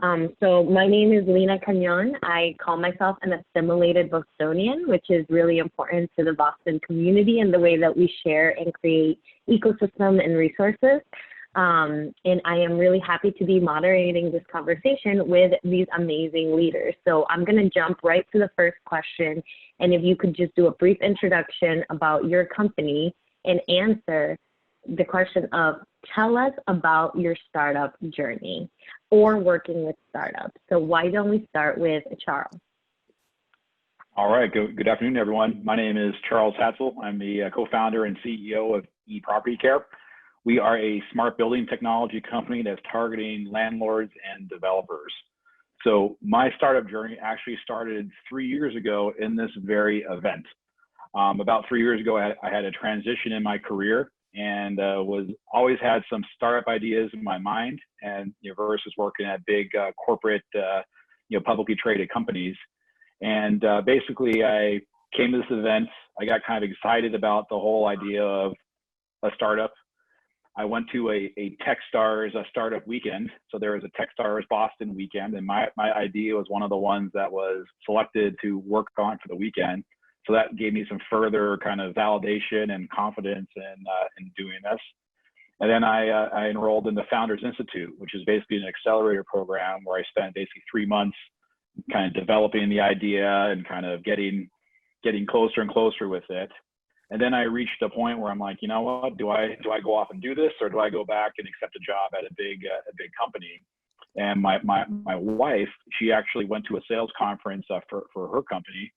So my name is Lena Canyon. I call myself an assimilated Bostonian, which is really important to the Boston community and the way that we share and create ecosystem and resources. And I am really happy to be moderating this conversation with these amazing leaders. So I'm going to jump right to the first question. And if you could just do a brief introduction about your company and answer the question of, tell us about your startup journey or working with startups. So why don't we start with Charles? All right, good afternoon, everyone. My name is Charles Hatzel. I'm the co-founder and CEO of ePropertyCare. We are a smart building technology company that's targeting landlords and developers. So my startup journey actually started 3 years ago in this very event. About 3 years ago, I had a transition in my career and always had some startup ideas in my mind, and versus working at big corporate, publicly traded companies. And basically, I came to this event. I got kind of excited about the whole idea of a startup. I went to a Techstars startup weekend. So there was a Techstars Boston weekend, and my idea was one of the ones that was selected to work on for the weekend. So that gave me some further kind of validation and confidence in doing this. And then I enrolled in the Founders Institute, which is basically an accelerator program where I spent basically 3 months kind of developing the idea and kind of getting closer and closer with it. And then I reached a point where I'm like, you know what, do I go off and do this, or do I go back and accept a job at a big company? And my wife, she actually went to a sales conference for her company.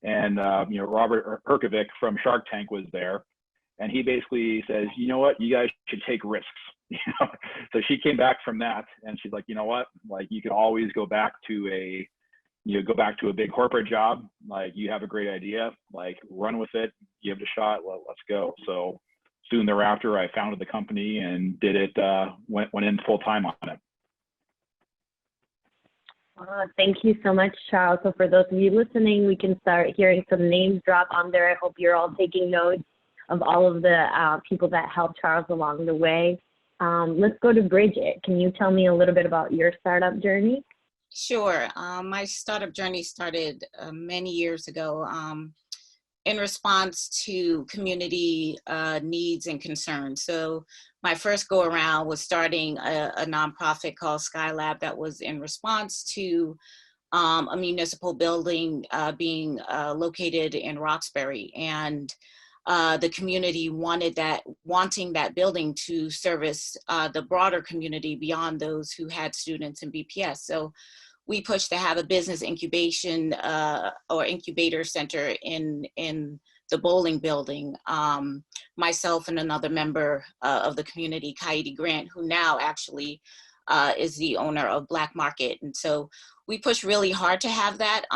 And Robert Herkovic from Shark Tank was there, and he basically says, you know what, you guys should take risks. So she came back from that, and she's like, you know what, like you could always go back to a big corporate job. Like, you have a great idea, like run with it, give it a shot. Let's go. So soon thereafter, I founded the company and did it. Went in full time on it. Thank you so much, Charles. So for those of you listening, we can start hearing some names drop on there. I hope you're all taking notes of all of the people that helped Charles along the way. Let's go to Bridget. Can you tell me a little bit about your startup journey? Sure. My startup journey started many years ago in response to community needs and concerns. So my first go around was starting a nonprofit called Skylab that was in response to a municipal building being located in Roxbury, and the community wanting that building to service the broader community beyond those who had students in BPS. So we pushed to have a business incubation or incubator center in the bowling building. Myself and another member of the community, Kaidi Grant, who now actually is the owner of Black Market. And so we pushed really hard to have that.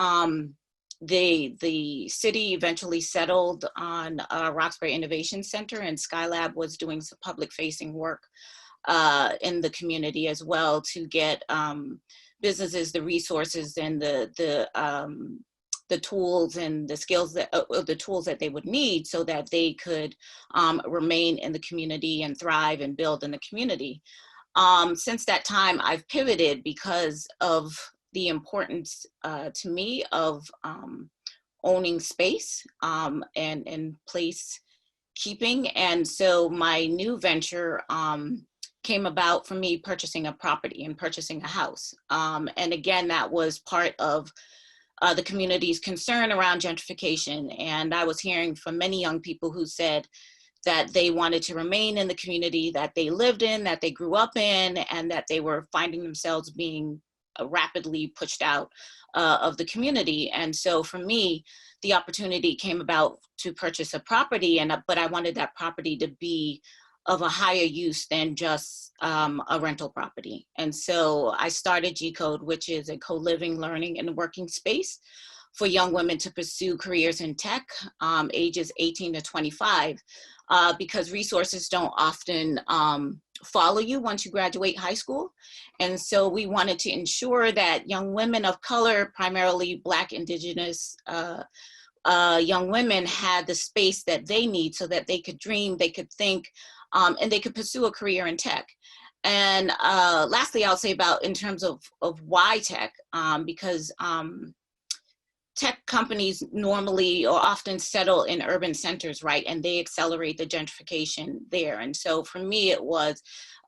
The city eventually settled on Roxbury Innovation Center, and Skylab was doing some public facing work in the community as well to get businesses the resources and the tools and the skills the tools that they would need so that they could remain in the community and thrive and build in the community. Since that time, I've pivoted because of the importance to me of owning space and place keeping. And so my new venture came about from me purchasing a property and purchasing a house. And again, that was part of the community's concern around gentrification. And I was hearing from many young people who said that they wanted to remain in the community that they lived in, that they grew up in, and that they were finding themselves being rapidly pushed out of the community. And so for me, the opportunity came about to purchase a property, but I wanted that property to be of a higher use than just a rental property. And so I started G-Code, which is a co-living, learning, and working space for young women to pursue careers in tech, ages 18 to 25, because resources don't often follow you once you graduate high school. And so we wanted to ensure that young women of color, primarily Black, Indigenous young women, had the space that they need so that they could dream, they could think, and they could pursue a career in tech. And lastly, I'll say about in terms of why tech, because tech companies normally or often settle in urban centers, right? And they accelerate the gentrification there. And so for me, it was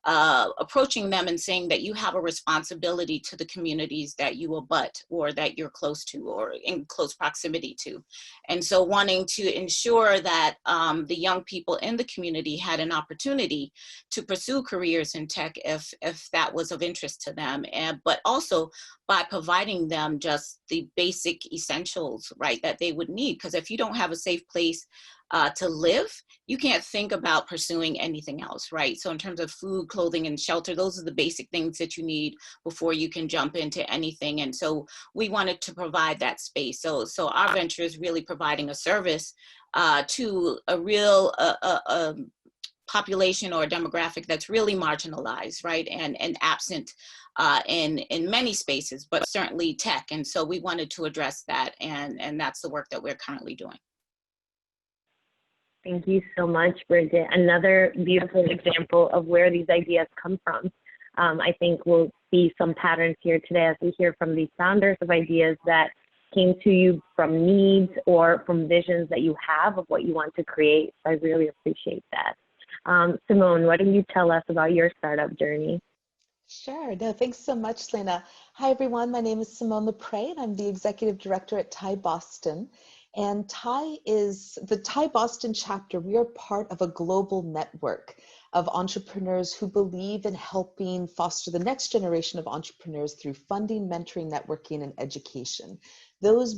approaching them and saying that you have a responsibility to the communities that you abut or that you're close to or in close proximity to. And so wanting to ensure that the young people in the community had an opportunity to pursue careers in tech if that was of interest to them, but also by providing them just the basic essentials, right, that they would need. Because if you don't have a safe place to live, you can't think about pursuing anything else, right? So in terms of food, clothing, and shelter, those are the basic things that you need before you can jump into anything. And so we wanted to provide that space. So our venture is really providing a service to a real population or a demographic that's really marginalized, right? And absent in many spaces, but certainly tech. And so we wanted to address that. And that's the work that we're currently doing. Thank you so much, Bridget. Another beautiful example of where these ideas come from. I think we'll see some patterns here today as we hear from these founders of ideas that came to you from needs or from visions that you have of what you want to create. So I really appreciate that. Simone, why don't you tell us about your startup journey? Sure. No, thanks so much, Lena. Hi, everyone. My name is Simone Lepre, and I'm the executive director at TIE Boston. And TIE is the TIE Boston chapter. We are part of a global network of entrepreneurs who believe in helping foster the next generation of entrepreneurs through funding, mentoring, networking, and education. Those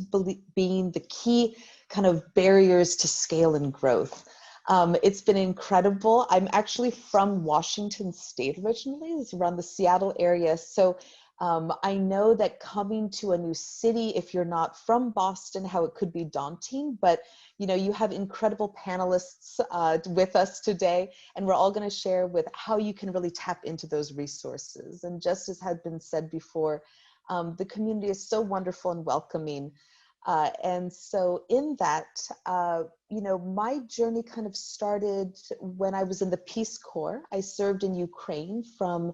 being the key kind of barriers to scale and growth. It's been incredible. I'm actually from Washington State originally. It's around the Seattle area. So I know that coming to a new city, if you're not from Boston, how it could be daunting, but you know, you have incredible panelists with us today, and we're all going to share with how you can really tap into those resources. And just as had been said before, the community is so wonderful and welcoming. And so in that, you know, my journey kind of started when I was in the Peace Corps. I served in Ukraine from,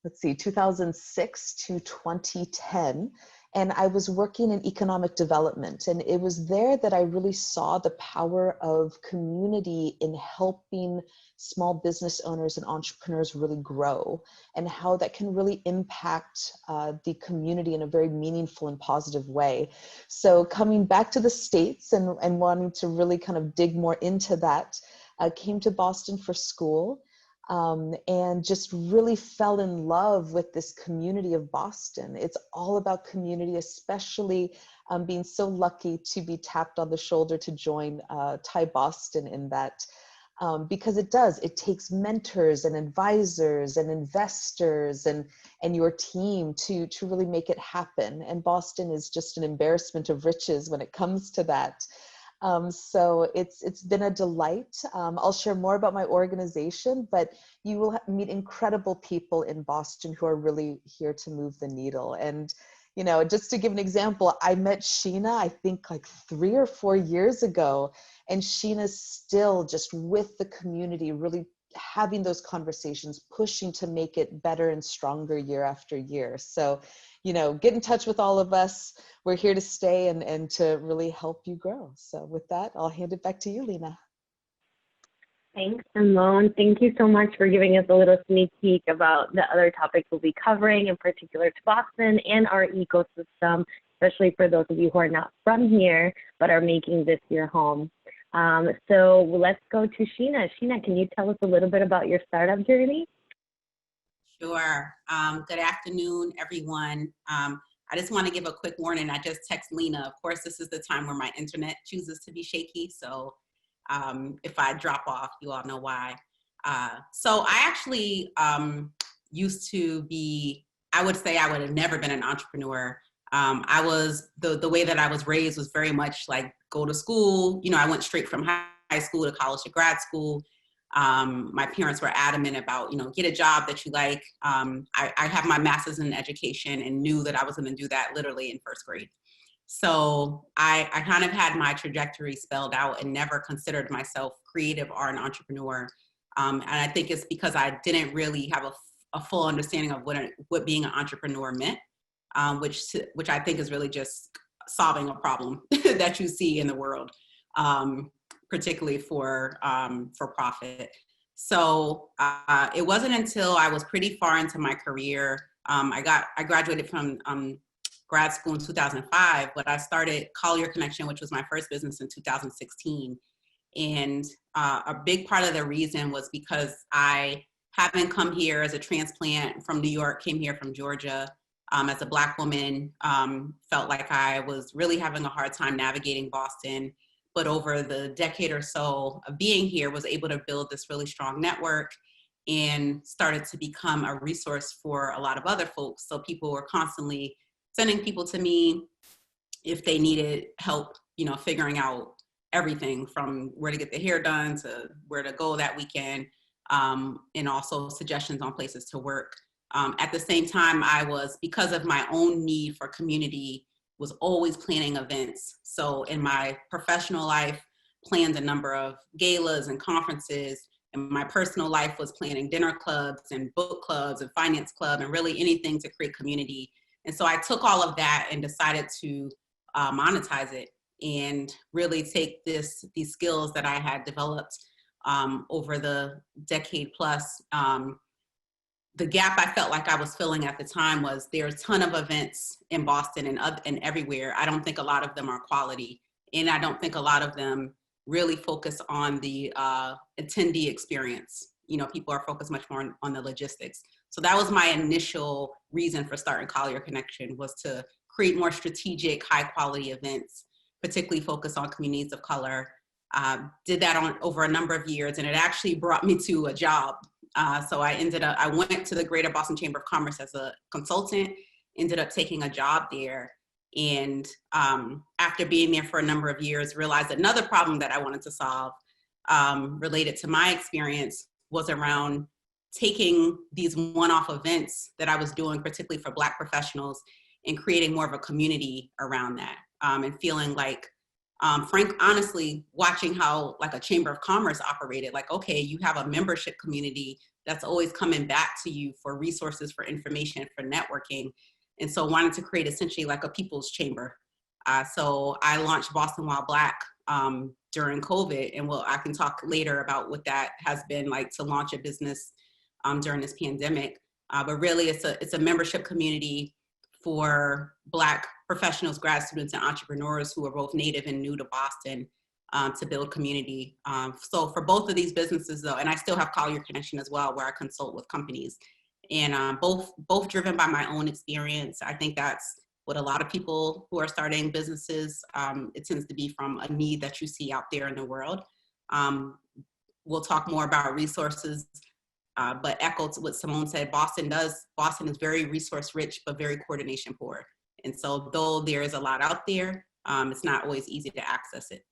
let's see, 2006 to 2010. And I was working in economic development. And it was there that I really saw the power of community in helping small business owners and entrepreneurs really grow, and how that can really impact the community in a very meaningful and positive way. So coming back to the States and wanting to really kind of dig more into that, I came to Boston for school. And just really fell in love with this community of Boston. It's all about community, especially being so lucky to be tapped on the shoulder to join TIE Boston in that, because it takes mentors and advisors and investors and your team to really make it happen. And Boston is just an embarrassment of riches when it comes to that. So it's been a delight. I'll share more about my organization, but you will meet incredible people in Boston who are really here to move the needle. And, you know, just to give an example, I met Sheena, I think like 3 or 4 years ago, and Sheena's still just with the community, really having those conversations, pushing to make it better and stronger year after year. So, you know, get in touch with all of us. We're here to stay and to really help you grow. So with that, I'll hand it back to you, Lena. Thanks, Simone. Thank you so much for giving us a little sneak peek about the other topics we'll be covering, in particular to Boston and our ecosystem, especially for those of you who are not from here, but are making this your home. So let's go to Sheena. Sheena, can you tell us a little bit about your startup journey? Sure. Good afternoon, everyone. I just want to give a quick warning. I just text Lena. Of course, this is the time where my internet chooses to be shaky. So if I drop off, you all know why. So I actually used to be, I would say I would have never been an entrepreneur. I was, the way that I was raised was very much like go to school. You know, I went straight from high school to college to grad school. My parents were adamant about, you know, get a job that you like. I have my master's in education and knew that I was going to do that literally in first grade. So I kind of had my trajectory spelled out and never considered myself creative or an entrepreneur. And I think it's because I didn't really have a full understanding of what being an entrepreneur meant, which I think is really just solving a problem that you see in the world, particularly for profit. So it wasn't until I was pretty far into my career. I graduated from grad school in 2005, but I started Collier Connection, which was my first business, in 2016. And a big part of the reason was because I, having come here as a transplant from New York, came here from Georgia as a Black woman, felt like I was really having a hard time navigating Boston. But over the decade or so of being here, was able to build this really strong network and started to become a resource for a lot of other folks. So people were constantly sending people to me if they needed help, figuring out everything from where to get their hair done to where to go that weekend, and also suggestions on places to work. At the same time, I was, because of my own need for community, was always planning events. So in my professional life, planned a number of galas and conferences. In my personal life, was planning dinner clubs and book clubs and finance club and really anything to create community. And so I took all of that and decided to monetize it and really take these skills that I had developed over the decade plus. The gap I felt like I was filling at the time was there's a ton of events in Boston and everywhere. I don't think a lot of them are quality, and I don't think a lot of them really focus on the attendee experience. People are focused much more on the logistics. So that was my initial reason for starting Collier Connection, was to create more strategic, high quality events, particularly focused on communities of color. Did that over a number of years, and it actually brought me to a job. So I went to the Greater Boston Chamber of Commerce as a consultant, ended up taking a job there. And after being there for a number of years, realized another problem that I wanted to solve related to my experience was around taking these one-off events that I was doing, particularly for Black professionals, and creating more of a community around that, and feeling like, honestly, watching how like a Chamber of Commerce operated, like, okay, you have a membership community that's always coming back to you for resources, for information, for networking. And so wanted to create essentially like a people's chamber. So I launched Boston While Black during COVID, and I can talk later about what that has been like to launch a business during this pandemic. But really it's a membership community for Black professionals, grad students, and entrepreneurs who are both native and new to Boston, to build community. So for both of these businesses though, and I still have Collier Connection as well, where I consult with companies, and both driven by my own experience. I think that's what a lot of people who are starting businesses, it tends to be from a need that you see out there in the world. We'll talk more about resources, but echo to what Simone said, Boston is very resource rich, but very coordination poor. And so though there is a lot out there, it's not always easy to access it.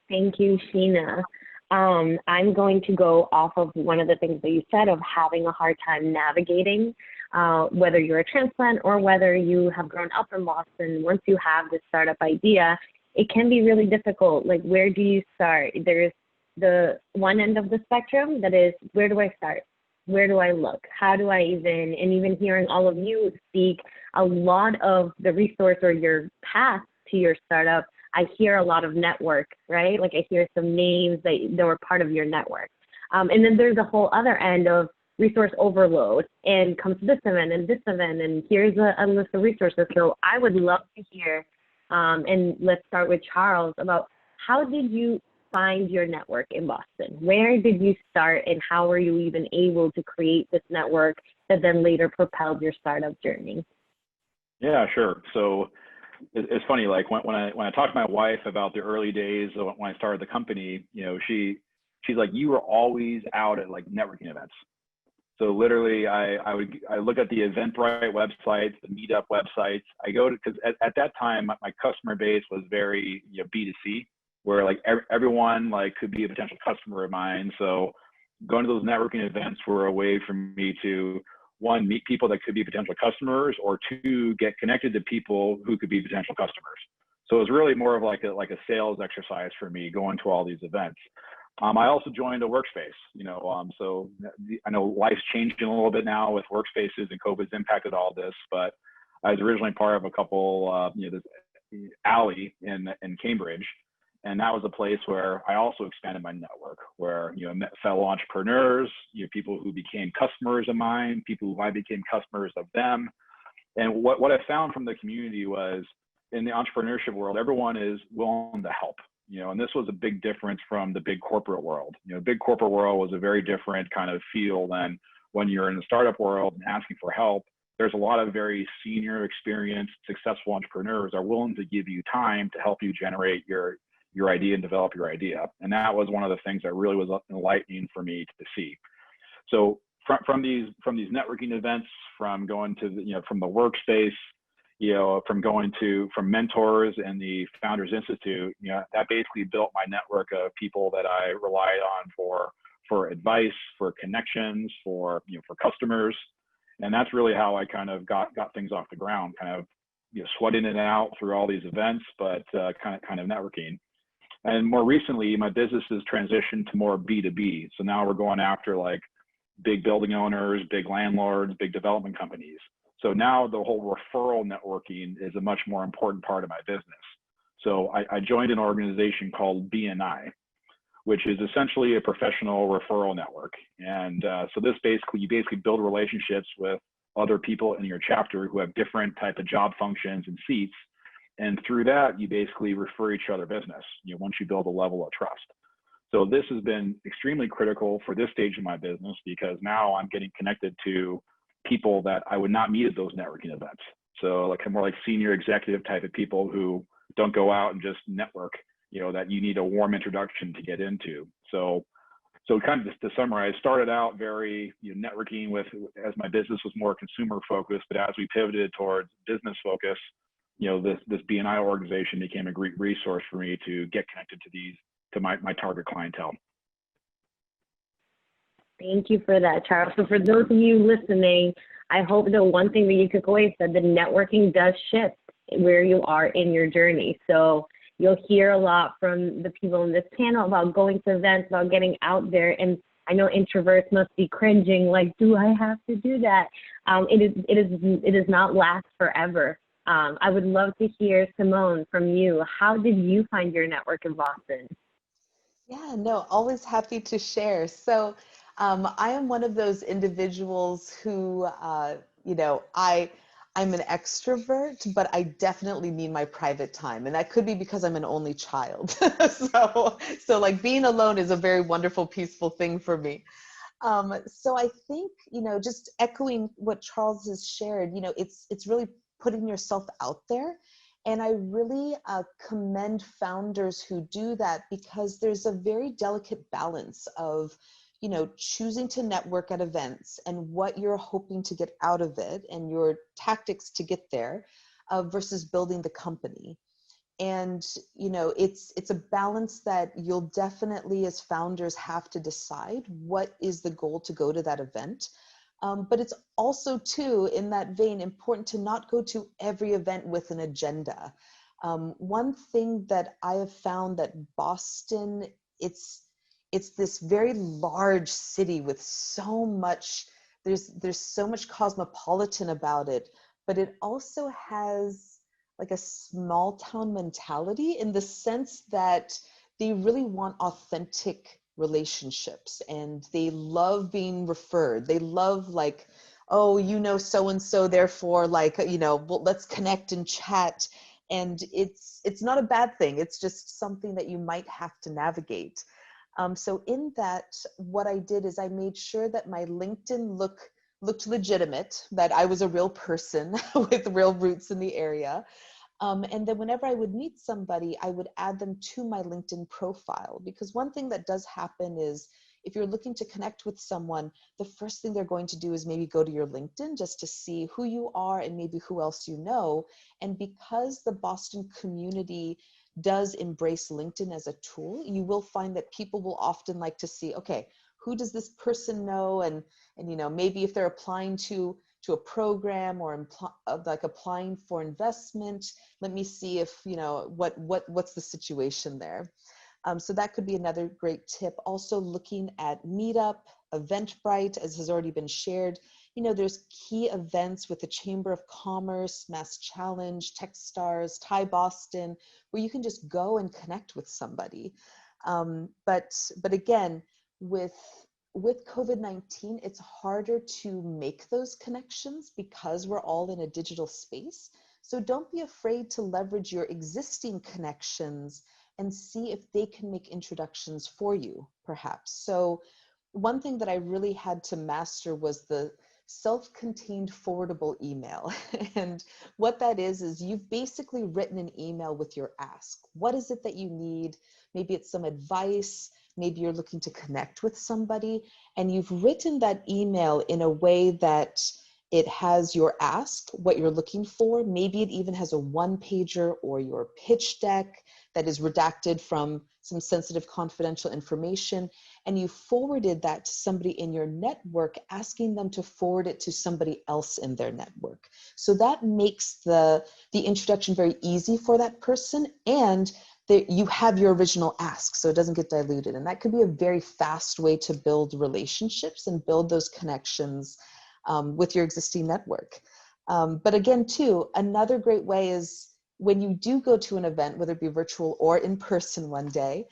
Thank you, Sheena. I'm going to go off of one of the things that you said of having a hard time navigating, whether you're a transplant or whether you have grown up in Boston. Once you have this startup idea, it can be really difficult. Like, where do you start? There's the one end of the spectrum that is, where do I start? Where do I look? How do I even hearing all of you speak, a lot of the resource or your path to your startup, I hear a lot of network, right? Like I hear some names that were part of your network. And then there's a whole other end of resource overload, and comes this event and this event, and here's a list of resources. So I would love to hear, and let's start with Charles, about how did you find your network in Boston? Where did you start, and how were you even able to create this network that then later propelled your startup journey? Yeah, sure. So it's funny, like when I talked to my wife about the early days of when I started the company, she's like, you were always out at like networking events. So literally I look at the Eventbrite websites, the Meetup websites. I go to, because at that time my customer base was very B2C, where like everyone like could be a potential customer of mine. So going to those networking events were a way for me to, one, meet people that could be potential customers, or two, get connected to people who could be potential customers. So it was really more of like a sales exercise for me going to all these events. I also joined a workspace, so I know life's changing a little bit now with workspaces and COVID's impacted all this, but I was originally part of a couple, this alley in Cambridge. And that was a place where I also expanded my network, where I met fellow entrepreneurs, people who became customers of mine, people who I became customers of them. And what I found from the community was, in the entrepreneurship world, everyone is willing to help. And this was a big difference from the big corporate world. Big corporate world was a very different kind of feel than when you're in the startup world and asking for help. There's a lot of very senior, experienced, successful entrepreneurs are willing to give you time to help you generate your idea and develop your idea. And that was one of the things that really was enlightening for me to see. So from these networking events, from going to from the workspace, from mentors and the Founders Institute, that basically built my network of people that I relied on for advice, for connections, for customers. And that's really how I kind of got things off the ground, kind of sweating it out through all these events, but kind of networking. And more recently, my business has transitioned to more B2B. So now we're going after like big building owners, big landlords, big development companies. So now the whole referral networking is a much more important part of my business. So I joined an organization called BNI, which is essentially a professional referral network. And so this you basically build relationships with other people in your chapter who have different type of job functions and seats. And through that, you basically refer each other business, once you build a level of trust. So this has been extremely critical for this stage of my business, because now I'm getting connected to people that I would not meet at those networking events. So like more like senior executive type of people who don't go out and just network, that you need a warm introduction to get into. So kind of just to summarize, started out very networking as my business was more consumer focused, but as we pivoted towards business focus, this BNI organization became a great resource for me to get connected to my target clientele. Thank you for that, Charles. So for those of you listening, I hope the one thing that you took away is that the networking does shift where you are in your journey. So you'll hear a lot from the people in this panel about going to events, about getting out there. And I know introverts must be cringing, like, do I have to do that? It does not last forever. I would love to hear, Simone, from you. How did you find your network in Boston? Yeah, no, always happy to share. So I am one of those individuals who, I'm an extrovert, but I definitely need my private time. And that could be because I'm an only child. So like being alone is a very wonderful, peaceful thing for me. So I think, just echoing what Charles has shared, it's really putting yourself out there. And I really commend founders who do that, because there's a very delicate balance of, choosing to network at events and what you're hoping to get out of it and your tactics to get there versus building the company. And, it's a balance that you'll definitely, as founders, have to decide what is the goal to go to that event. But it's also, too, in that vein, important to not go to every event with an agenda. One thing that I have found that Boston, it's this very large city with so much, there's so much cosmopolitan about it, but it also has like a small town mentality in the sense that they really want authentic relationships, and they love being referred. They love like, oh, so-and-so, therefore well, let's connect and chat. And it's not a bad thing. It's just something that you might have to navigate. So in that, what I did is I made sure that my LinkedIn looked legitimate, that I was a real person with real roots in the area. And then whenever I would meet somebody, I would add them to my LinkedIn profile, because one thing that does happen is if you're looking to connect with someone, the first thing they're going to do is maybe go to your LinkedIn just to see who you are and maybe who else you know. And because the Boston community does embrace LinkedIn as a tool, you will find that people will often like to see, okay, who does this person know? And maybe if they're applying to a program or like applying for investment, let me see if, what's the situation there. So that could be another great tip. Also looking at Meetup, Eventbrite, as has already been shared. You know, there's key events with the Chamber of Commerce, Mass Challenge, Techstars, Thai Boston, where you can just go and connect with somebody. But again, with COVID-19, it's harder to make those connections because we're all in a digital space. So don't be afraid to leverage your existing connections and see if they can make introductions for you, perhaps. So one thing that I really had to master was the self-contained forwardable email. And what that is you've basically written an email with your ask. What is it that you need? Maybe it's some advice. Maybe you're looking to connect with somebody, and you've written that email in a way that it has your ask, what you're looking for. Maybe it even has a one-pager or your pitch deck that is redacted from some sensitive confidential information, and you forwarded that to somebody in your network, asking them to forward it to somebody else in their network. So that makes the introduction very easy for that person, and you have your original ask, so it doesn't get diluted. And that could be a very fast way to build relationships and build those connections with your existing network. But again, too, another great way is when you do go to an event, whether it be virtual or in person one day,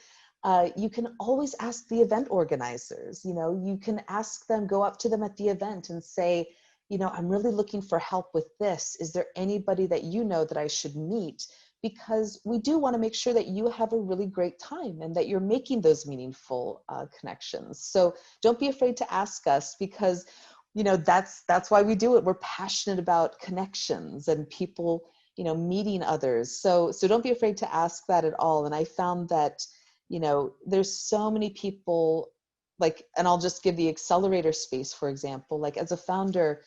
you can always ask the event organizers. You know, you can ask them, go up to them at the event and say, you know, I'm really looking for help with this. Is there anybody that you know that I should meet? Because we do want to make sure that you have a really great time and that you're making those meaningful connections. So don't be afraid to ask us, because you know, that's why we do it. We're passionate about connections and people, you know, meeting others. So don't be afraid to ask that at all. And I found that, you know, there's so many people, like, and I'll just give the accelerator space, for example. Like, as a founder,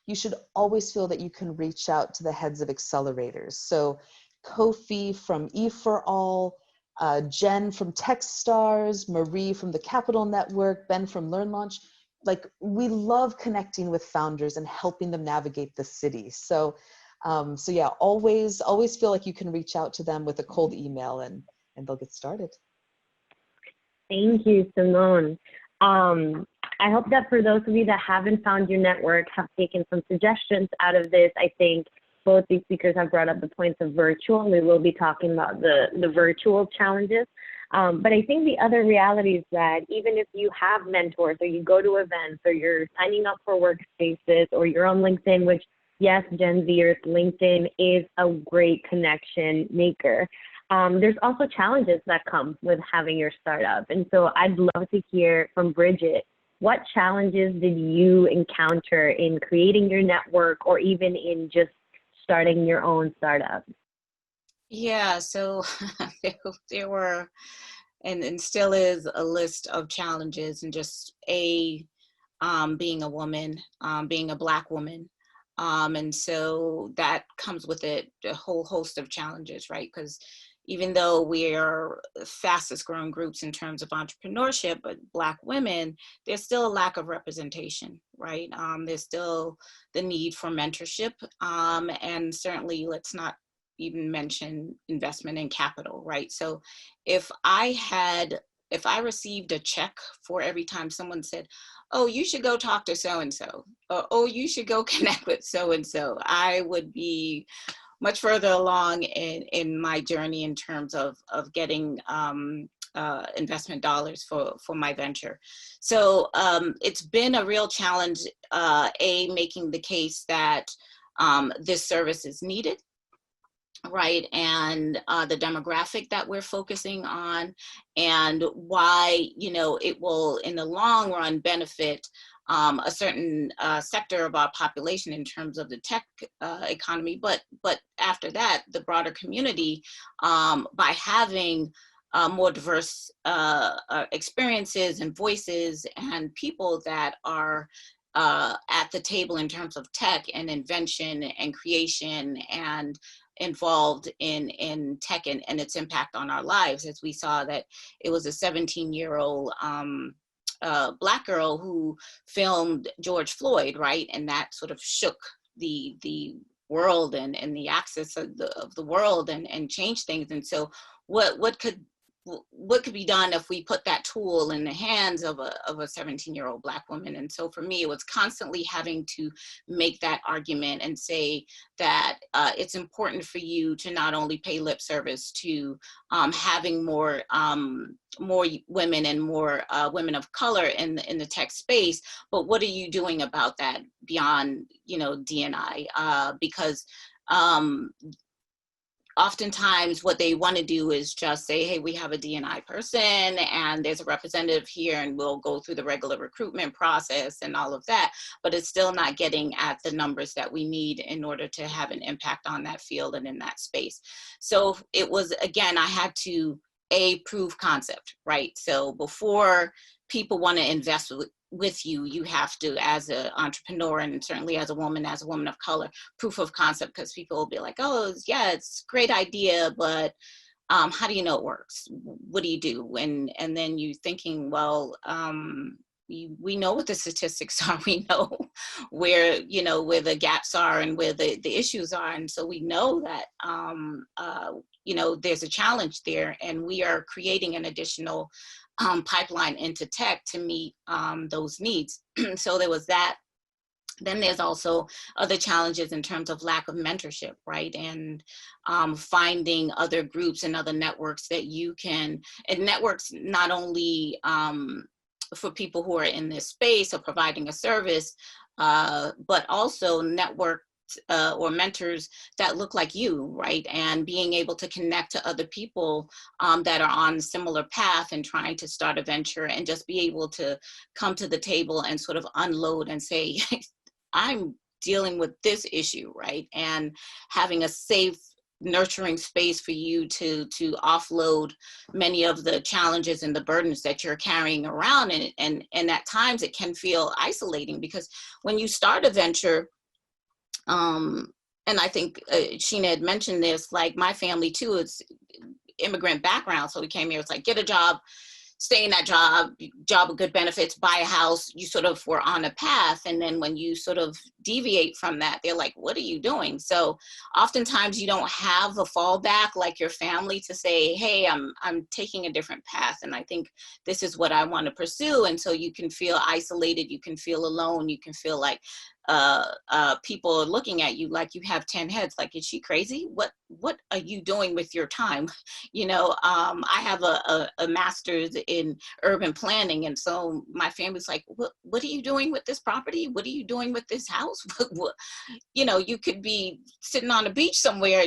you should always feel that you can reach out to the heads of accelerators. So Kofi from E4All, Jen from Techstars, Marie from the Capital Network, Ben from LearnLaunch. Like, we love connecting with founders and helping them navigate the city. So yeah, always feel like you can reach out to them with a cold email and they'll get started. Thank you, Simone. I hope that for those of you that haven't found your network, have taken some suggestions out of this. I think both these speakers have brought up the points of virtual, and we will be talking about the virtual challenges. But I think the other reality is that even if you have mentors, or you go to events, or you're signing up for workspaces, or you're on LinkedIn, which, yes, Gen Zers, LinkedIn is a great connection maker. There's also challenges that come with having your startup. And so I'd love to hear from Bridget, what challenges did you encounter in creating your network, or even in just starting your own startup? Yeah, so there were, and still is, a list of challenges, and just being a woman, being a Black woman. And so that comes with it a whole host of challenges, right? Because even though we are fastest growing groups in terms of entrepreneurship, but Black women, there's still a lack of representation, right? There's still the need for mentorship. And certainly, let's not even mention investment in capital, right? So if I received a check for every time someone said, oh, you should go talk to so-and-so, or oh, you should go connect with so-and-so, I would be much further along in my journey in terms of getting investment dollars for my venture. So it's been a real challenge, making the case that this service is needed, right? And the demographic that we're focusing on, and why, you know, it will in the long run benefit a certain sector of our population in terms of the tech economy, but after that, the broader community, by having more diverse experiences and voices and people that are at the table in terms of tech and invention and creation and involved in tech and its impact on our lives. As we saw that it was a 17-year-old Black girl who filmed George Floyd, right? And that sort of shook the world and the access of the world and changed things. And so what could what could be done if we put that tool in the hands of a 17-year-old Black woman? And so for me, it was constantly having to make that argument and say that it's important for you to not only pay lip service to having more women and more women of color in the tech space, but what are you doing about that beyond, D&I? Because oftentimes what they want to do is just say, hey, we have a D&I person and there's a representative here and we'll go through the regular recruitment process and all of that, but it's still not getting at the numbers that we need in order to have an impact on that field and in that space. So it was, again, I had to prove concept, right? So before people want to invest with you, you have to, as an entrepreneur and certainly as a woman of color, proof of concept, because people will be like, oh yeah, it's a great idea, but how do you know it works? What do you do? And then you thinking, well, we know what the statistics are. We know where the gaps are and where the issues are. And so we know that, there's a challenge there, and we are creating an additional pipeline into tech to meet those needs. So there was that. Then there's also other challenges in terms of lack of mentorship, right? And finding other groups and other networks that you can, and networks not only for people who are in this space or providing a service, but also network or mentors that look like you, right? And being able to connect to other people that are on a similar path and trying to start a venture, and just be able to come to the table and sort of unload and say, I'm dealing with this issue, right? And having a safe, nurturing space for you to offload many of the challenges and the burdens that you're carrying around. And at times it can feel isolating, because when you start a venture, and I think Sheena had mentioned this, like my family too, it's immigrant background. So we came here, it's like, get a job, stay in that job with good benefits, buy a house. You sort of were on a path. And then when you sort of deviate from that, they're like, what are you doing? So oftentimes you don't have a fallback like your family to say, hey, I'm taking a different path, and I think this is what I want to pursue. And so you can feel isolated, you can feel alone, you can feel like people are looking at you like you have 10 heads. Like, is she crazy? What are you doing with your time? I have a master's in urban planning. And so my family's like, what are you doing with this property? What are you doing with this house? You could be sitting on a beach somewhere,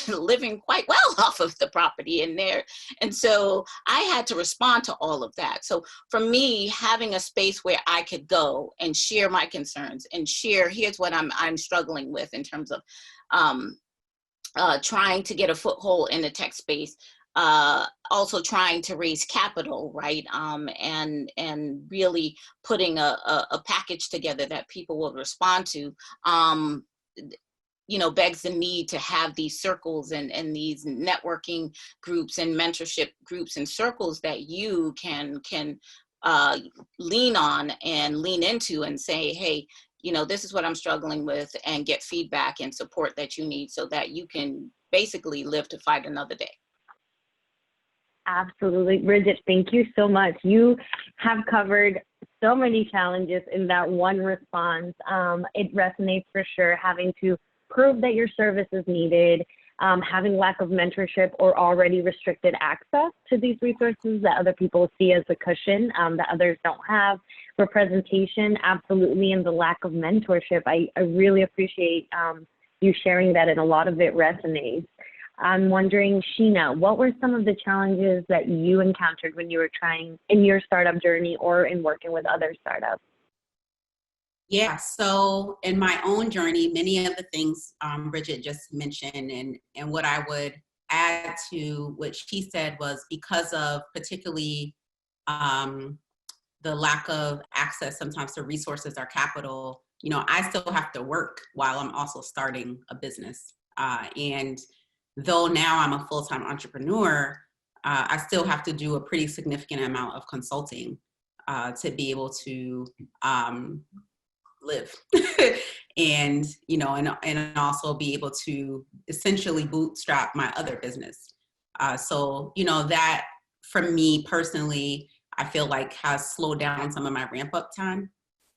living quite well off of the property in there. And so I had to respond to all of that. So for me, having a space where I could go and share my concerns and share, here's what I'm struggling with in terms of trying to get a foothold in the tech space, also trying to raise capital, right? And really putting a package together that people will respond to, begs the need to have these circles and these networking groups and mentorship groups and circles that you can lean on and lean into and say, hey, this is what I'm struggling with, and get feedback and support that you need so that you can basically live to fight another day. Absolutely. Bridget, thank you so much. You have covered so many challenges in that one response. It resonates for sure, having to prove that your service is needed, having lack of mentorship or already restricted access to these resources that other people see as a cushion that others don't have, representation, absolutely, and the lack of mentorship. I really appreciate you sharing that, and a lot of it resonates. I'm wondering, Sheena, what were some of the challenges that you encountered when you were trying in your startup journey or in working with other startups? Yeah, so in my own journey, many of the things Bridget just mentioned, and what I would add to what she said was, because of particularly the lack of access sometimes to resources or capital, I still have to work while I'm also starting a business. And though now I'm a full-time entrepreneur, I still have to do a pretty significant amount of consulting to be able to live and and also be able to essentially bootstrap my other business. So, you know, that for me personally, I feel like has slowed down some of my ramp up time.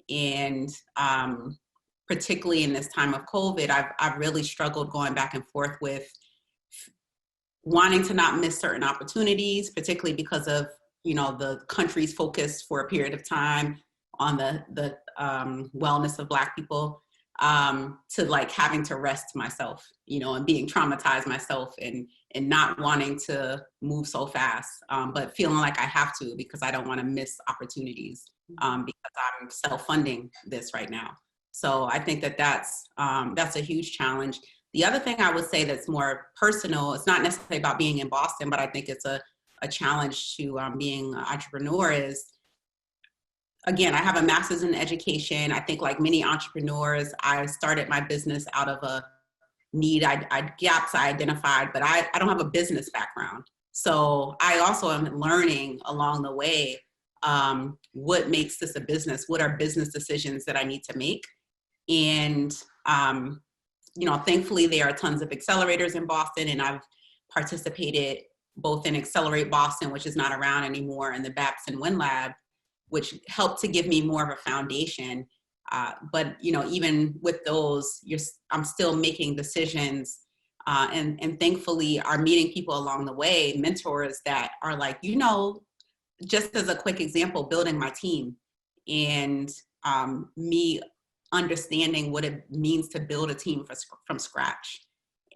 And particularly in this time of COVID, I've really struggled going back and forth with wanting to not miss certain opportunities, particularly because of, you know, the country's focus for a period of time on the wellness of Black people, to like having to rest myself, you know, and being traumatized myself and not wanting to move so fast, but feeling like I have to because I don't want to miss opportunities, because I'm self-funding this right now. So I think that that's a huge challenge. The other thing I would say that's more personal, it's not necessarily about being in Boston, but I think it's a challenge to being an entrepreneur is, again, I have a master's in education. I think like many entrepreneurs, I started my business out of a need, gaps I identified, but I don't have a business background. So I also am learning along the way, what makes this a business? What are business decisions that I need to make? And, you know, thankfully there are tons of accelerators in Boston, and I've participated both in Accelerate Boston, which is not around anymore, and the Babson WinLab, which helped to give me more of a foundation. But, you know, even with those, I'm still making decisions, and thankfully are meeting people along the way, mentors that are like, you know, just as a quick example, building my team and me understanding what it means to build a team from scratch.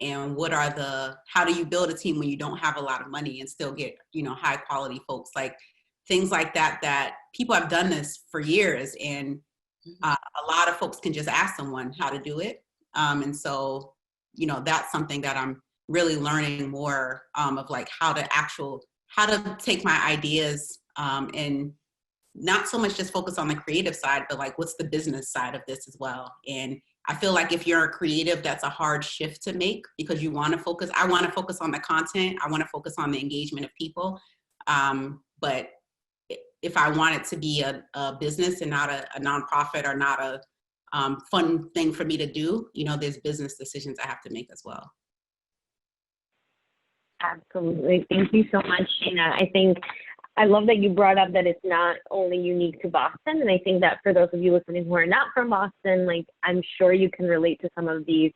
And how do you build a team when you don't have a lot of money and still get, you know, high quality folks, like things like that, that people have done this for years. And a lot of folks can just ask someone how to do it. And so, you know, that's something that I'm really learning more of, like how to take my ideas and not so much just focus on the creative side, but like what's the business side of this as well. And I feel like if you're a creative, that's a hard shift to make because I want to focus on the content. I want to focus on the engagement of people. But if I want it to be a business and not a nonprofit or not a fun thing for me to do, you know, there's business decisions I have to make as well. Absolutely. Thank you so much, Sheena. I love that you brought up that it's not only unique to Boston. And I think that for those of you listening who are not from Boston, like I'm sure you can relate to some of these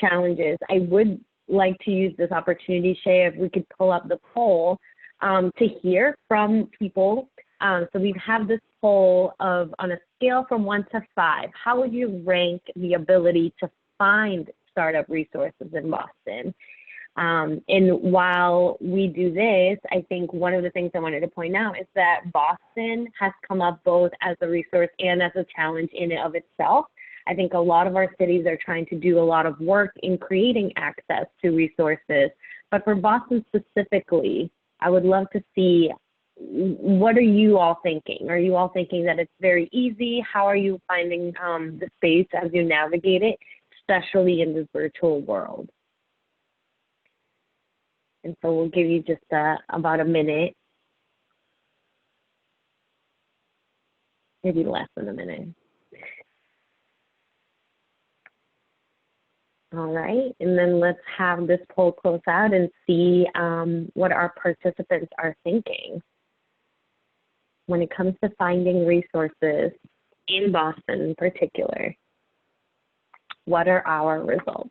challenges. I would like to use this opportunity, Shay, if we could pull up the poll to hear from people. So we have this poll of, on a scale from 1 to 5, how would you rank the ability to find startup resources in Boston? And while we do this, I think one of the things I wanted to point out is that Boston has come up both as a resource and as a challenge in and of itself. I think a lot of our cities are trying to do a lot of work in creating access to resources. But for Boston specifically, I would love to see, what are you all thinking? Are you all thinking that it's very easy? How are you finding the space as you navigate it, especially in this virtual world? And so we'll give you just about a minute, maybe less than a minute. All right, and then let's have this poll close out and see what our participants are thinking when it comes to finding resources in Boston in particular. What are our results?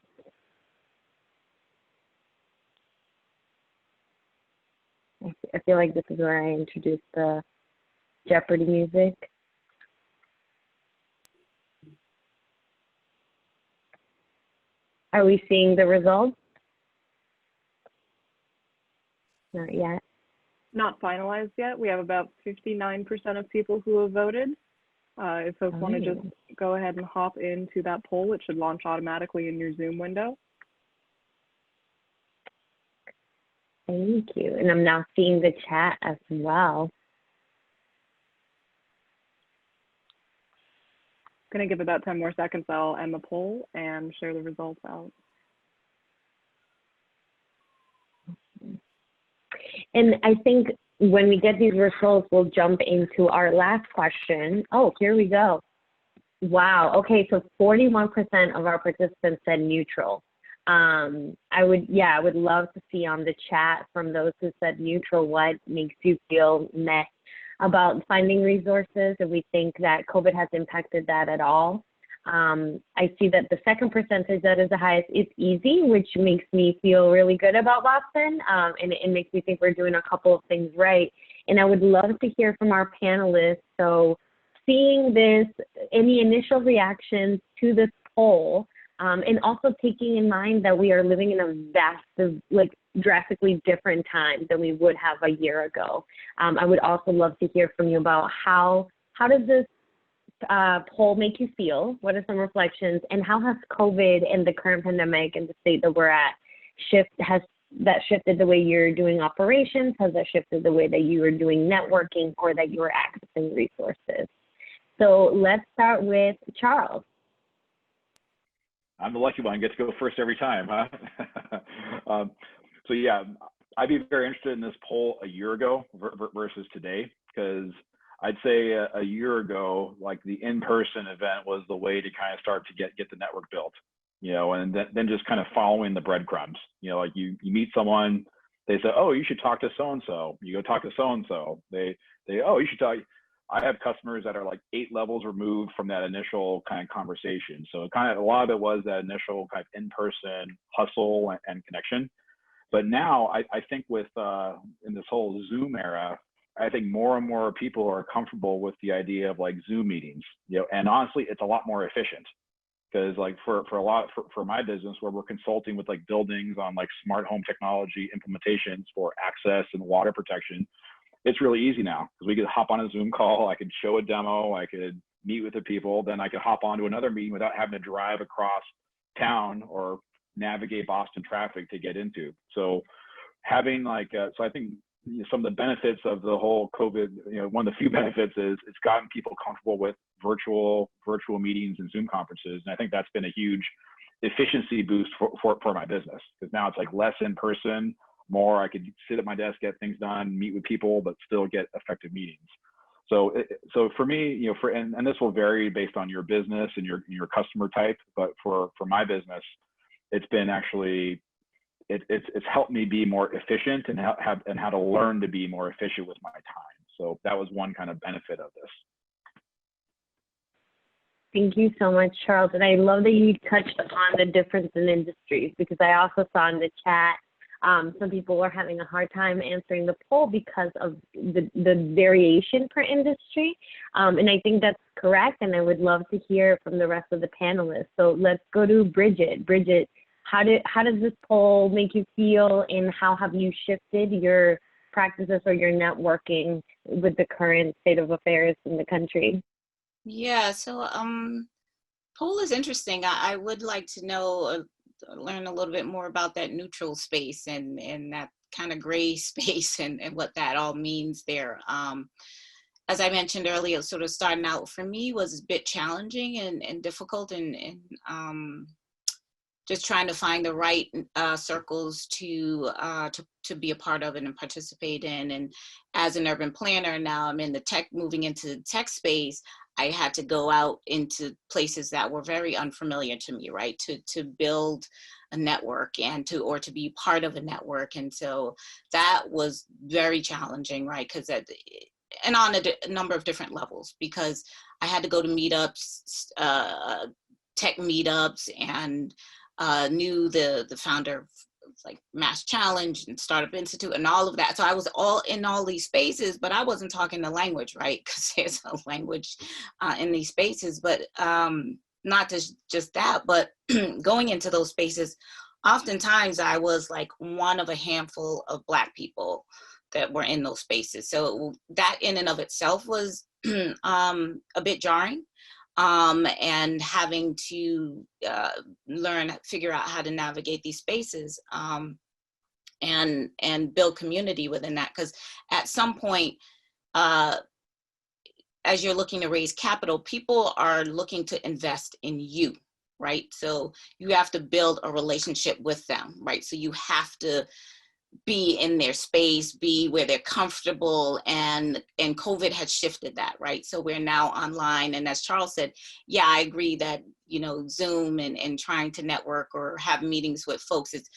I feel like this is where I introduced the Jeopardy music. Are we seeing the results? Not yet. Not finalized yet. We have about 59% of people who have voted. If folks want to just go ahead and hop into that poll, it should launch automatically in your Zoom window. Thank you. And I'm now seeing the chat as well. Going to give about 10 more seconds. I'll end the poll and share the results out. And I think when we get these results, we'll jump into our last question. Oh, here we go. Wow. Okay, so 41% of our participants said neutral. I would love to see on the chat from those who said neutral, what makes you feel meh about finding resources, if we think that COVID has impacted that at all. I see that the second percentage that is the highest is easy, which makes me feel really good about Boston, and it makes me think we're doing a couple of things right. And I would love to hear from our panelists. So seeing this, any initial reactions to this poll, and also taking in mind that we are living in a drastically different time than we would have a year ago. I would also love to hear from you about how does this poll make you feel? What are some reflections, and how has COVID and the current pandemic and the state that we're at shifted the way you're doing operations? Has that shifted the way that you are doing networking or that you are accessing resources? So let's start with Charles. I'm the lucky one, I get to go first every time, huh? So yeah, I'd be very interested in this poll a year ago versus today, because I'd say a year ago, like the in-person event was the way to kind of start to get the network built, and then just kind of following the breadcrumbs. Like you meet someone, they say, oh, you should talk to so-and-so. You go talk to so-and-so. They oh, you should talk. I have customers that are like 8 levels removed from that initial kind of conversation. So a lot of it was that initial kind of in-person hustle and connection. But now I think with in this whole Zoom era, I think more and more people are comfortable with the idea of like Zoom meetings, and honestly, it's a lot more efficient, because like for my business, where we're consulting with like buildings on like smart home technology implementations for access and water protection, it's really easy now, because we could hop on a Zoom call, I could show a demo, I could meet with the people, then I could hop onto another meeting without having to drive across town or navigate Boston traffic to get into. So having so I think some of the benefits of the whole COVID, one of the few benefits is it's gotten people comfortable with virtual meetings and Zoom conferences. And I think that's been a huge efficiency boost for my business, because now it's like less in person, more I could sit at my desk, get things done, meet with people, but still get effective meetings. So for me, and this will vary based on your business and your customer type, but for my business, it's been actually, it's helped me be more efficient and how to learn to be more efficient with my time. So that was one kind of benefit of this. Thank you so much, Charles. And I love that you touched on the difference in industries, because I also saw in the chat some people were having a hard time answering the poll because of the variation per industry. And I think that's correct. And I would love to hear from the rest of the panelists. So let's go to Bridget. Bridget, how does this poll make you feel, and how have you shifted your practices or your networking with the current state of affairs in the country? Yeah, so poll is interesting. I would like to know, learn a little bit more about that neutral space and that kind of gray space and what that all means there. As I mentioned earlier, sort of starting out for me was a bit challenging and difficult, and just trying to find the right circles to be a part of and participate in. And as an urban planner, now I'm in moving into the tech space, I had to go out into places that were very unfamiliar to me, right? To build a network and to be part of a network. And so that was very challenging, right? And on a number of different levels, because I had to go to meetups, tech meetups, and knew the founder of like Mass Challenge and Startup Institute and all of that. So I was all in all these spaces, but I wasn't talking the language, right? Because there's a language in these spaces, but not just that, but going into those spaces, oftentimes I was like one of a handful of Black people that were in those spaces. So that in and of itself was a bit jarring. And having to figure out how to navigate these spaces and build community within that. Because at some point, as you're looking to raise capital, people are looking to invest in you, right? So you have to build a relationship with them, right? So you have to be in their space, be where they're comfortable, and COVID had shifted that, right? So we're now online, and as Charles said, yeah, I agree that, you know, Zoom and trying to network or have meetings with folks is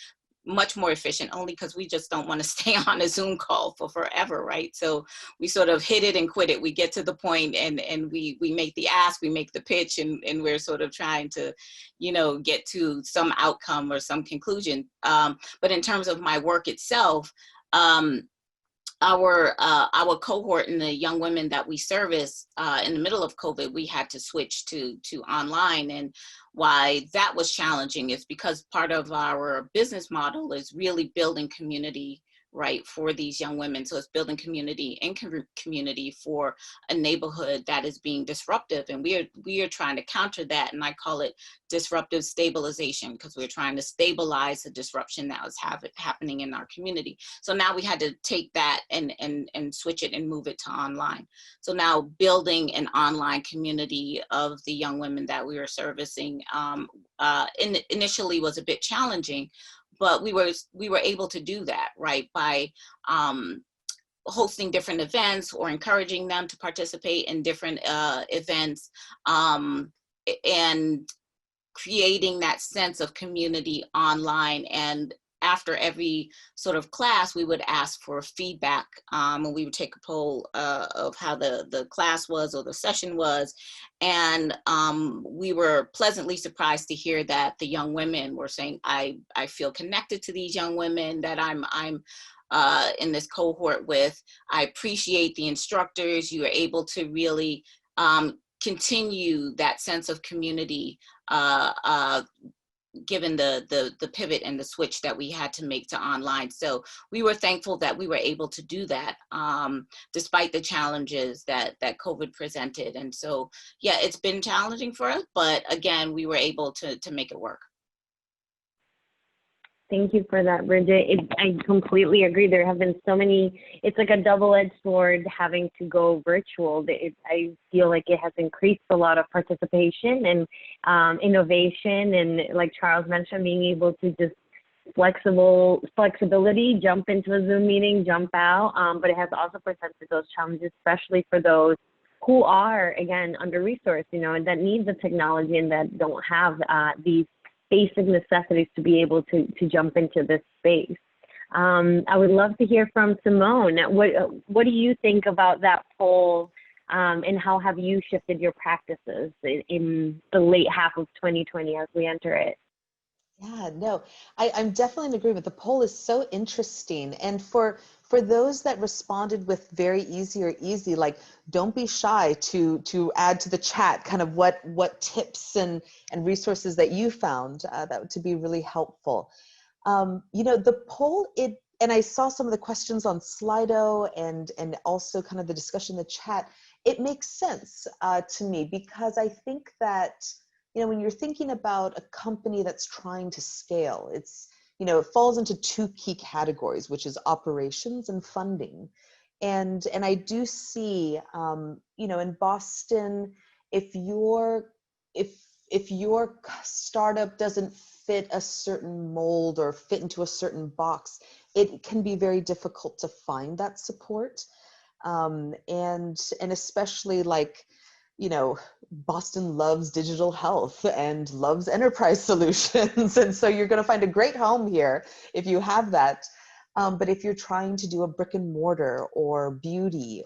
much more efficient, only because we just don't want to stay on a Zoom call for forever, right? So we sort of hit it and quit it. We get to the point and we make the ask, we make the pitch, and we're sort of trying to, you know, get to some outcome or some conclusion. But in terms of my work itself, our cohort and the young women that we service in the middle of COVID, we had to switch to online. And why that was challenging is because part of our business model is really building community, right, for these young women. So it's building community and community for a neighborhood that is being disruptive. And we are trying to counter that. And I call it disruptive stabilization, because we're trying to stabilize the disruption that was happening in our community. So now we had to take that and switch it and move it to online. So now building an online community of the young women that we were servicing initially was a bit challenging, but we were able to do that, right, by hosting different events or encouraging them to participate in different events, and creating that sense of community online. And after every sort of class, we would ask for feedback, and we would take a poll of how the class was or the session was. And we were pleasantly surprised to hear that the young women were saying, I feel connected to these young women that I'm in this cohort with. I appreciate the instructors. You are able to really continue that sense of community, given the pivot and the switch that we had to make to online. So we were thankful that we were able to do that, despite the challenges that COVID presented. And so, yeah, it's been challenging for us, but again, we were able to make it work. Thank you for that, Bridget. I completely agree. There have been so many, it's like a double-edged sword having to go virtual. I feel like it has increased a lot of participation and innovation, and like Charles mentioned, being able to just flexibility, jump into a Zoom meeting, jump out, but it has also presented those challenges, especially for those who are, again, under-resourced, you know, and that need the technology and that don't have these basic necessities to be able to jump into this space. I would love to hear from Simone. What do you think about that poll, and how have you shifted your practices in the late half of 2020 as we enter it? Yeah, no, I'm definitely in agreement. The poll is so interesting. And for those that responded with very easy, like, don't be shy to add to the chat kind of what tips and resources that you found that would to be really helpful. You know, the poll, and I saw some of the questions on Slido and also kind of the discussion in the chat. It makes sense to me, because I think that, you know, when you're thinking about a company that's trying to scale, it's, you know, it falls into two key categories, which is operations and funding. And I do see, you know, in Boston, if your startup doesn't fit a certain mold or fit into a certain box, it can be very difficult to find that support. And especially, like, you know, Boston loves digital health and loves enterprise solutions. And so you're going to find a great home here if you have that. But if you're trying to do a brick and mortar or beauty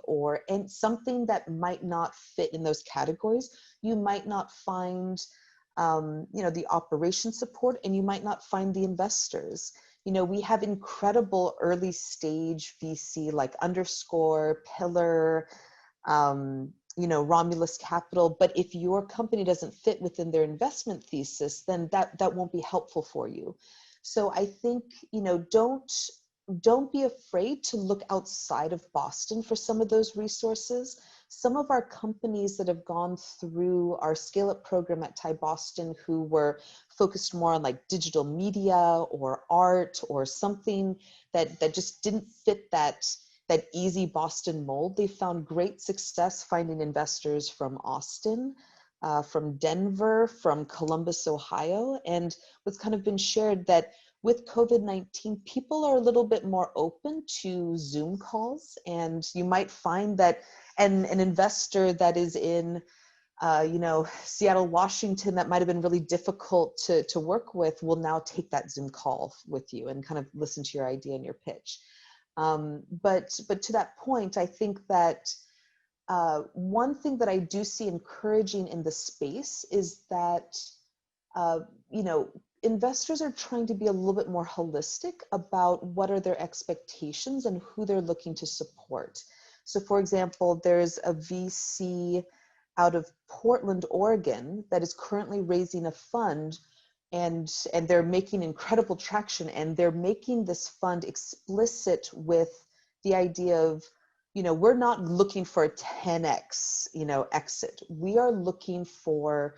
and something that might not fit in those categories, you might not find, you know, the operation support, and you might not find the investors. You know, we have incredible early stage VC like Underscore, Pillar, you know, Romulus Capital, but if your company doesn't fit within their investment thesis, then that won't be helpful for you. So I think, you know, don't be afraid to look outside of Boston for some of those resources. Some of our companies that have gone through our Scale Up program at TiE Boston, who were focused more on like digital media or art or something that just didn't fit that easy Boston mold, they found great success finding investors from Austin, from Denver, from Columbus, Ohio. And what's kind of been shared that with COVID-19, people are a little bit more open to Zoom calls, and you might find that an investor that is in Seattle, Washington, that might have been really difficult to work with will now take that Zoom call with you and kind of listen to your idea and your pitch. But to that point, I think that one thing that I do see encouraging in the space is that, investors are trying to be a little bit more holistic about what are their expectations and who they're looking to support. So for example, there's a VC out of Portland, Oregon, that is currently raising a fund, and they're making incredible traction, and they're making this fund explicit with the idea of, we're not looking for a 10x, exit. We are looking for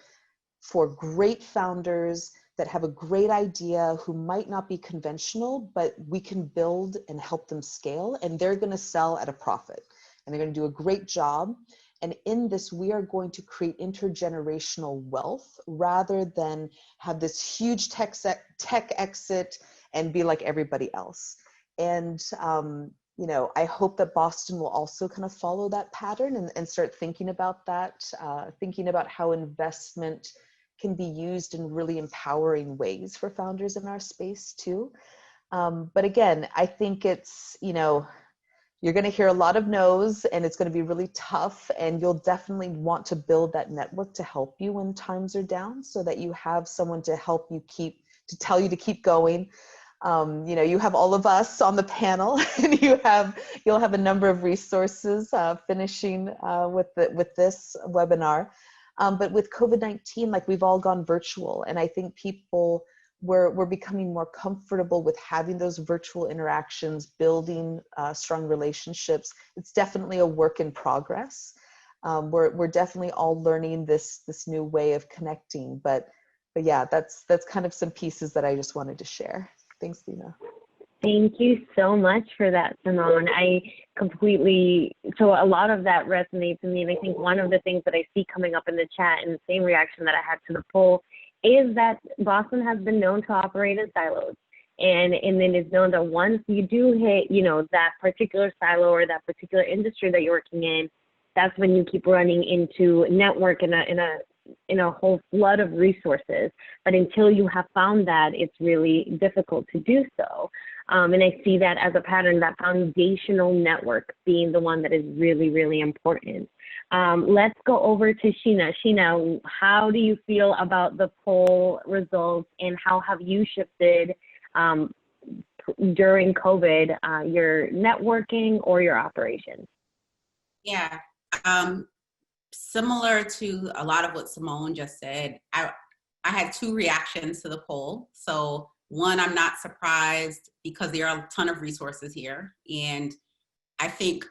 great founders that have a great idea, who might not be conventional, but we can build and help them scale, and they're going to sell at a profit, and they're going to do a great job. And in this, we are going to create intergenerational wealth rather than have this huge tech exit and be like everybody else. And, I hope that Boston will also kind of follow that pattern and start thinking about that, thinking about how investment can be used in really empowering ways for founders in our space too. But again, I think it's, you're going to hear a lot of no's, and it's going to be really tough, and you'll definitely want to build that network to help you when times are down, so that you have someone to help you tell you to keep going. You have all of us on the panel, and you'll have a number of resources finishing with this webinar. But with COVID-19, like, we've all gone virtual, and I think people, we're becoming more comfortable with having those virtual interactions, building strong relationships. It's definitely a work in progress. We're definitely all learning this new way of connecting, but yeah, that's kind of some pieces that I just wanted to share. Thanks, Lena. Thank you so much for that, Simone. So a lot of that resonates with me, and I think one of the things that I see coming up in the chat, and the same reaction that I had to the poll, is that Boston has been known to operate in silos. And then it's known that once you do hit, that particular silo or that particular industry that you're working in, that's when you keep running into network in a whole flood of resources. But until you have found that, it's really difficult to do so. And I see that as a pattern, that foundational network being the one that is really, really important. Let's go over to Sheena. Sheena, how do you feel about the poll results, and how have you shifted during COVID, your networking or your operations? Yeah, similar to a lot of what Simone just said, I had two reactions to the poll. So one, I'm not surprised, because there are a ton of resources here. And I think,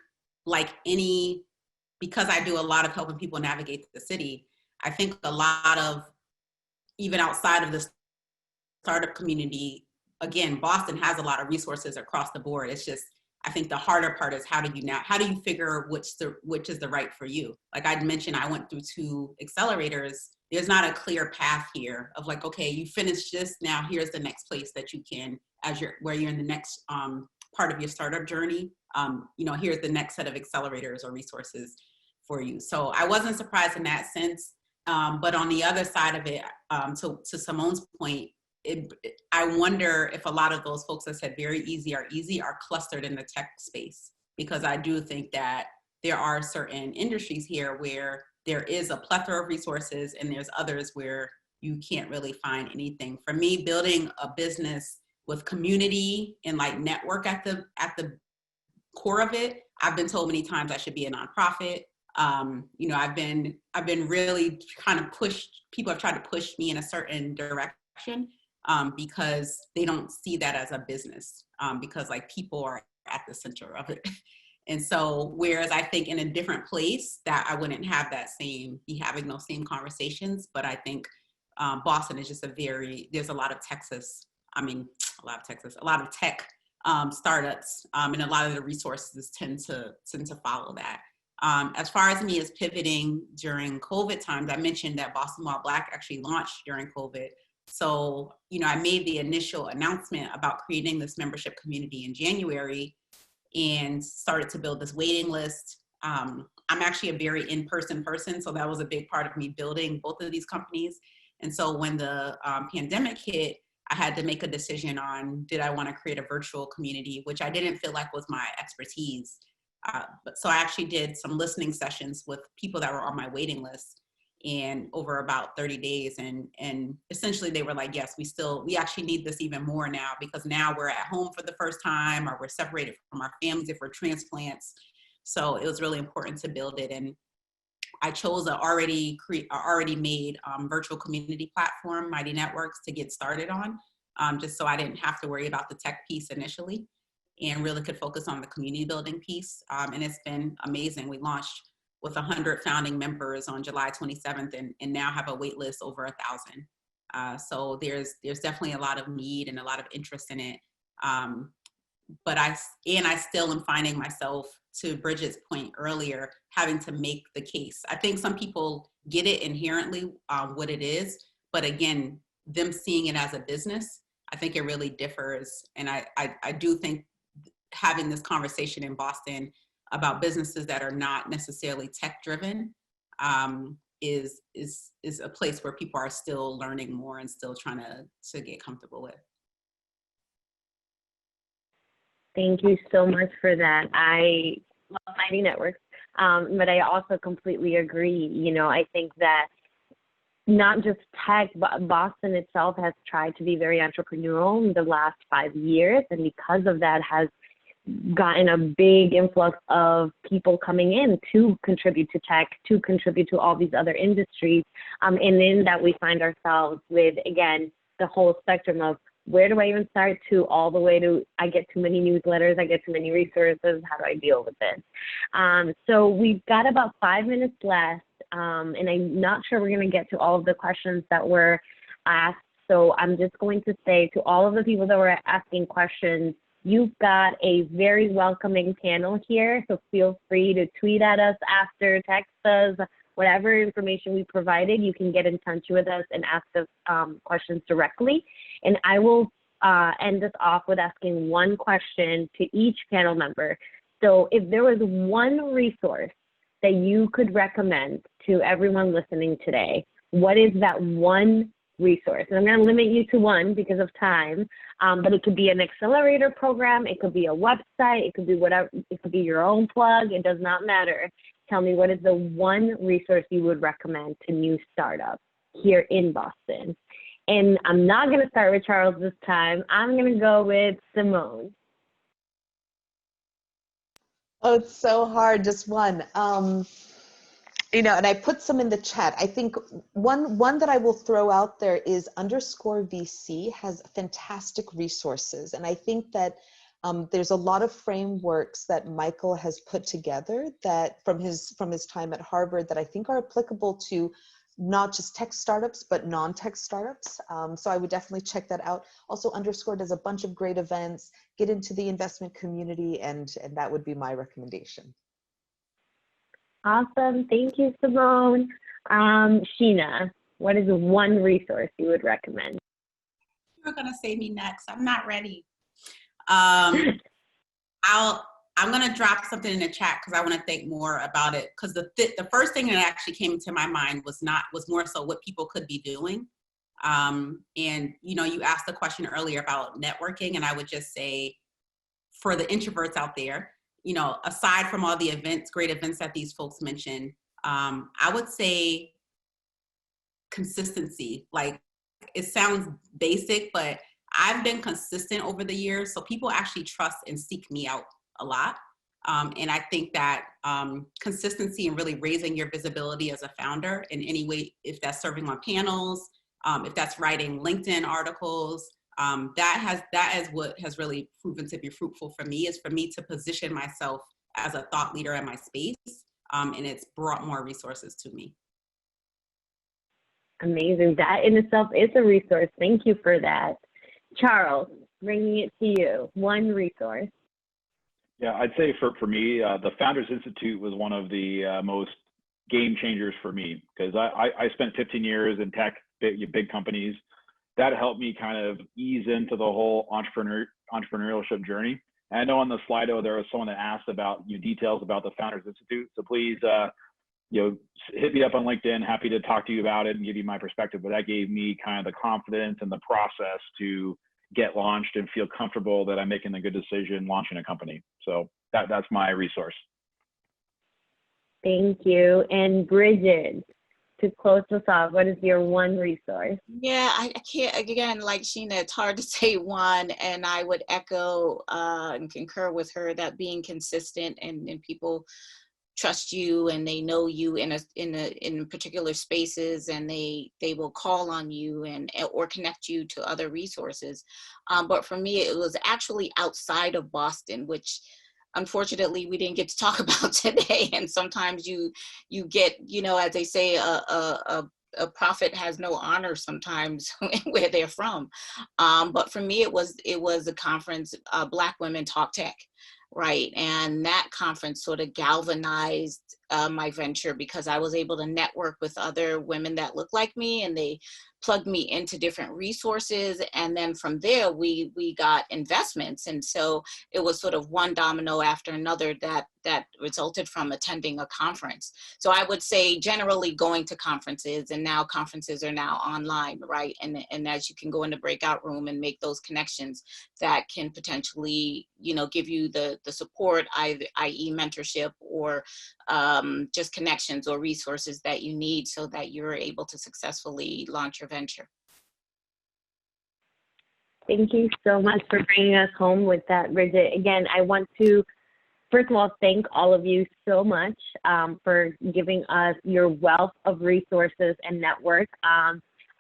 because I do a lot of helping people navigate the city, I think a lot of, even outside of the startup community, again, Boston has a lot of resources across the board. It's just, I think the harder part is how do you figure which is the right for you? Like I'd mentioned, I went through 2 accelerators. There's not a clear path here of like, okay, you finished this, now here's the next place that you can, where you're in the next part of your startup journey. Here's the next set of accelerators or resources for you. So I wasn't surprised in that sense. But on the other side of it, to Simone's point, I wonder if a lot of those folks that said very easy are clustered in the tech space, because I do think that there are certain industries here where there is a plethora of resources, and there's others where you can't really find anything. For me, building a business with community and like network at the core of it, I've been told many times I should be a nonprofit. I've been really kind of people have tried to push me in a certain direction because they don't see that as a business, because like people are at the center of it. And so, whereas I think in a different place that I wouldn't have be having those same conversations, but I think Boston is just there's a lot of tech startups, and a lot of the resources tend to follow that. As far as me as pivoting during COVID times, I mentioned that Boston While Black actually launched during COVID. So, I made the initial announcement about creating this membership community in January and started to build this waiting list. I'm actually a very in-person person, so that was a big part of me building both of these companies. And so when the pandemic hit, I had to make a decision on, did I want to create a virtual community, which I didn't feel like was my expertise. So I actually did some listening sessions with people that were on my waiting list, and over about 30 days. And essentially they were like, yes, we actually need this even more now, because now we're at home for the first time, or we're separated from our families if we're transplants. So it was really important to build it. And I chose a already made virtual community platform, Mighty Networks, to get started on, just so I didn't have to worry about the tech piece initially, and really could focus on the community building piece. And it's been amazing. We launched with 100 founding members on July 27th, and now have a wait list over 1,000. So there's definitely a lot of need and a lot of interest in it. But I still am finding myself, to Bridget's point earlier, having to make the case. I think some people get it inherently, what it is, but again, them seeing it as a business, I think it really differs. And I do think having this conversation in Boston about businesses that are not necessarily tech driven is a place where people are still learning more and still trying to get comfortable with. Thank you so much for that. I love Mighty Networks, but I also completely agree. I think that not just tech, but Boston itself has tried to be very entrepreneurial in the last 5 years, and because of that has gotten a big influx of people coming in to contribute to tech, to contribute to all these other industries. And in that we find ourselves with, again, the whole spectrum of where do I even start, to all the way to I get too many newsletters, I get too many resources, how do I deal with this? So we've got about 5 minutes left, and I'm not sure we're going to get to all of the questions that were asked. So I'm just going to say to all of the people that were asking questions, you've got a very welcoming panel here, so feel free to tweet at us after, text us, whatever information we provided. You can get in touch with us and ask us questions directly. And I will end this off with asking one question to each panel member. So if there was one resource that you could recommend to everyone listening today, what is that one resource? And I'm going to limit you to one because of time, but it could be an accelerator program, it could be a website, it could be whatever, it could be your own plug, it does not matter. Tell me, what is the one resource you would recommend to new startups here in Boston? And I'm not going to start with Charles this time. I'm going to go with Simone. Oh, it's so hard, just one. And I put some in the chat. I think one that I will throw out there is Underscore VC has fantastic resources. And I think that there's a lot of frameworks that Michael has put together that from his time at Harvard that I think are applicable to not just tech startups, but non-tech startups. So I would definitely check that out. Also, Underscore does a bunch of great events, get into the investment community, and that would be my recommendation. Awesome. Thank you, Simone. Sheena, what is one resource you would recommend? You're going to say me next. I'm not ready. I'm going to drop something in the chat because I want to think more about it. Because the first thing that actually came to my mind was more so what people could be doing. And, you asked the question earlier about networking, and I would just say for the introverts out there, aside from all the events, great events that these folks mentioned, I would say consistency. Like, it sounds basic, but I've been consistent over the years, so people actually trust and seek me out a lot. And I think that consistency and really raising your visibility as a founder in any way, if that's serving on panels, if that's writing LinkedIn articles, that is what has really proven to be fruitful for me, is for me to position myself as a thought leader in my space, and it's brought more resources to me. Amazing. That in itself is a resource. Thank you for that. Charles, bringing it to you, one resource. Yeah, I'd say for me, the Founders Institute was one of the most game changers for me, because I spent 15 years in tech, big companies, that helped me kind of ease into the whole entrepreneurship journey. And I know on the Slido there was someone that asked about details about the Founders Institute. So please, hit me up on LinkedIn. Happy to talk to you about it and give you my perspective. But that gave me kind of the confidence and the process to get launched and feel comfortable that I'm making a good decision launching a company. So that's my resource. Thank you. And Bridget, to close us off, what is your one resource? Yeah, I can't, again, like Sheena, it's hard to say one, and I would echo and concur with her that being consistent and people trust you and they know you in particular spaces, and they will call on you or connect you to other resources. But for me, it was actually outside of Boston, which unfortunately we didn't get to talk about today. And sometimes you get, as they say, a prophet has no honor sometimes where they're from. But for me, it was a conference, Black Women Talk Tech. Right. And that conference sort of galvanized my venture, because I was able to network with other women that look like me, and they plugged me into different resources. And then from there, we got investments. And so it was sort of one domino after another that resulted from attending a conference. So I would say generally going to conferences, and now conferences are now online, right? And as you can go in the breakout room and make those connections that can potentially, give you the support, i.e. mentorship, or just connections or resources that you need so that you're able to successfully launch your venture. Thank you so much for bringing us home with that, Bridget. Again, I want to, first of all, thank all of you so much for giving us your wealth of resources and network.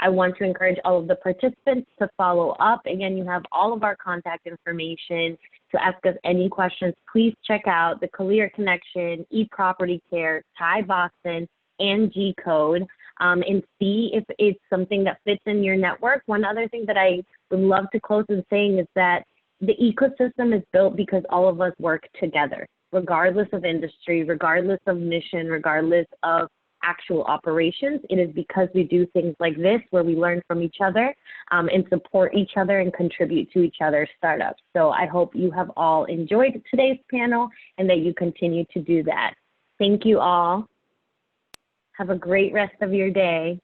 I want to encourage all of the participants to follow up. Again, you have all of our contact information to ask us any questions. Please check out the Collier Connection, eProperty Care, Thai Boston, and G Code, and see if it's something that fits in your network. One other thing that I would love to close in saying is that the ecosystem is built because all of us work together, regardless of industry, regardless of mission, regardless of actual operations. It is because we do things like this where we learn from each other and support each other and contribute to each other's startups. So I hope you have all enjoyed today's panel and that you continue to do that. Thank you all. Have a great rest of your day.